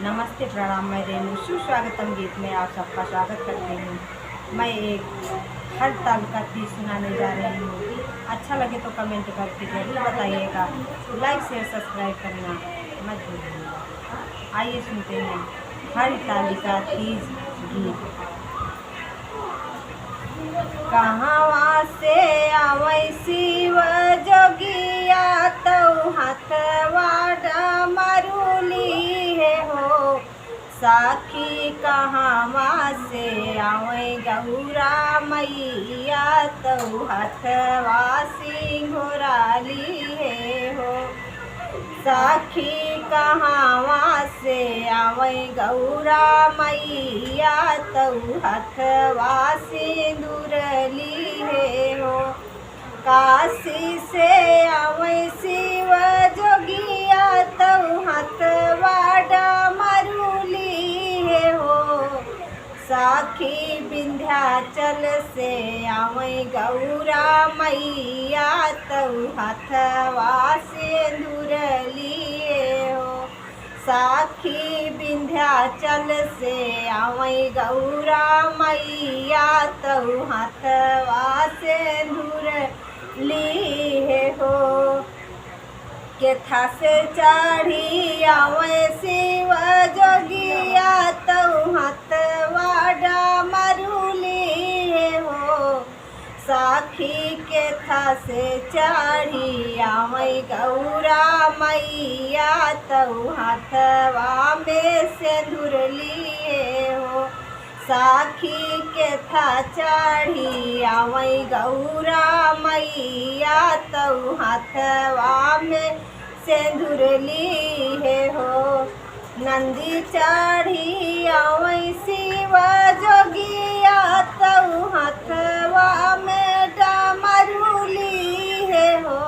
नमस्ते प्रणाम, मैं रेणु सुस्वागतम गीत में आप सबका स्वागत करती हूँ। मैं एक हर ताल का तीर सुनाने जा रही हूँ। अच्छा लगे तो कमेंट करके जरूर बताइएगा। लाइक शेयर सब्सक्राइब करना मत भूलिएगा। आइए सुनते हैं हर ताली का तीज गीत। कहवा से आवै शिव जोगिया तौ हाथवा डमरुली है हो। साखी कहवा से आवै गौरा मैया तौ हाथवा सिंघोराली है हो। साखी कहवा से आवै गौरा मैया तौ हथवा सिंदूरली है हो। काशी से आवै शिव जोगिया तौ हथवा डमरुली है हो। साखी विंध्याचल से आवै गौरा मैया तौ हथवा सिंदूरली हो। साखी विंध्याचल से आवै गौरा मैया तौ हथवा सिंदूरली हो। केथा से चढ़ी आवै शिव जोगिया तौ हथवा डमरुली हो। साखी केथा से चढ़ी आवै गौरा मैया तौ हथवा में सिंदूरली हो। साखी केथा चढ़ी आवै गौरा मैया तौ हथवा में सिंदूरली हो। नंदी चढ़ी आवै शिव जोगिया तौ हथवा में डमरुली हो।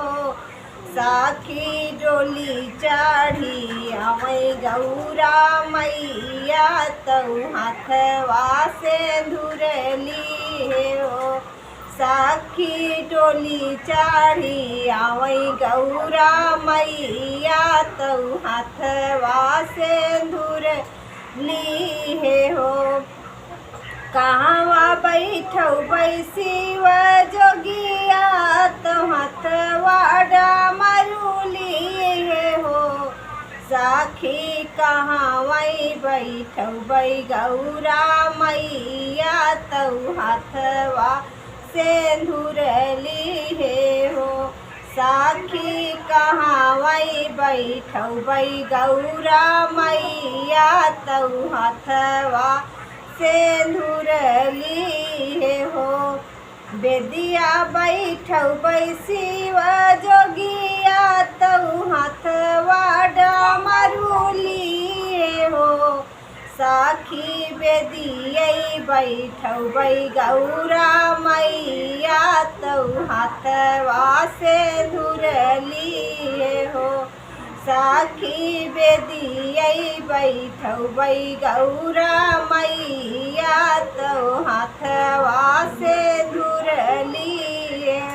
साखी डोली चढ़ी आवै गौरा मैया तौ हथवा सिंदूरली हो। साखी डोली चढ़ी आवै गौरा मैया तौ हथवा सिंदूरली हो। कहवा बैठबै शिव जोगिया तौ हथवा डमरुली हो। साखी कहवा बैठबै गौरा मैया तौ हथवा सिंदूरली हो। साखी कहवा बैठबै गौरा मैया तौ हथवा सिंदूरली हो। बेदिया बैठबै शिव जोगिया तौ हथवा डमरुली हो। साखी बेदिया बैठबै गौरा मैया तौ हथवा सिंदूरली हो। साखी बेदिया बैठबै गौरा मैया तौ हथवा सिंदूरली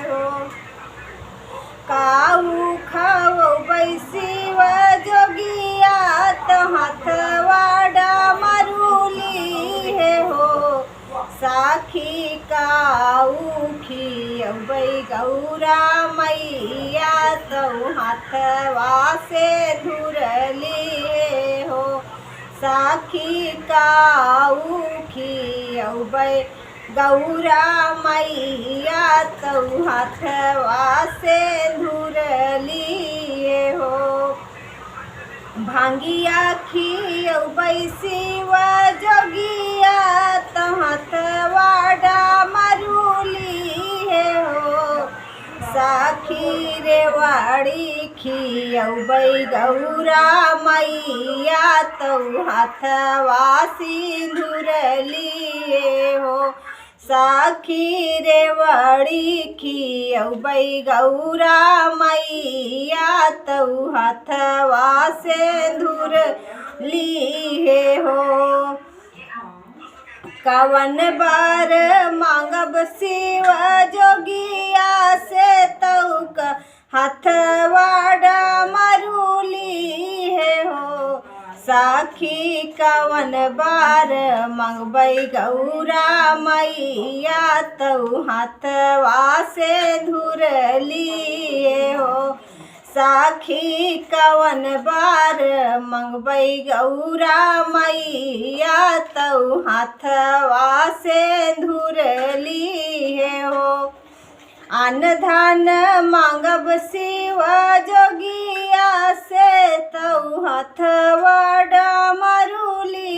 हो। काऊ खवबै शिव जोगिया तौ हथवा डमरुली हो। साखी काऊ खियबै गौरा मैया तौ हथवा सिंदूरली हो। साखी काऊ खियबै गौरा मैया तौ हथवा सिंदूरली हो। भांगिया खियबै शिव जोगिया तौ हथवा डमरुली हो। साखी रेवाड़ी खियबै गौरा मैया तौ हथवा सिंदूरली हो। साखी रेवाड़ी खियबै गौरा मैया तौ हथवा सिंदूरली हो। कवन बर मांगब शिव जोगिया से तौ हथवा डमरुली हो। साखी कवन बार मंगबई गौरा मैया तऊ हाथवा से धुरलिए हो। साखी कवन बार मंगबई गौरा मैया तऊ हाथवा से धुरलिए हो। अन्न धन मांगब शिव जोगिया से तऊ हथवा डमरुली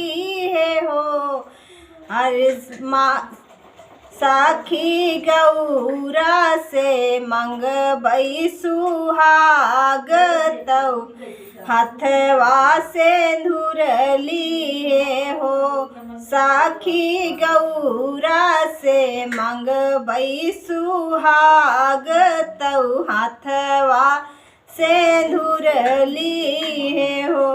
हो। अरे साखी गौरा से मंगबई सुहाग तऊ हथवा से धुरली हो। साखी गौरा से मंगबई सुहाग तऊ हाथवा से धुरली हो।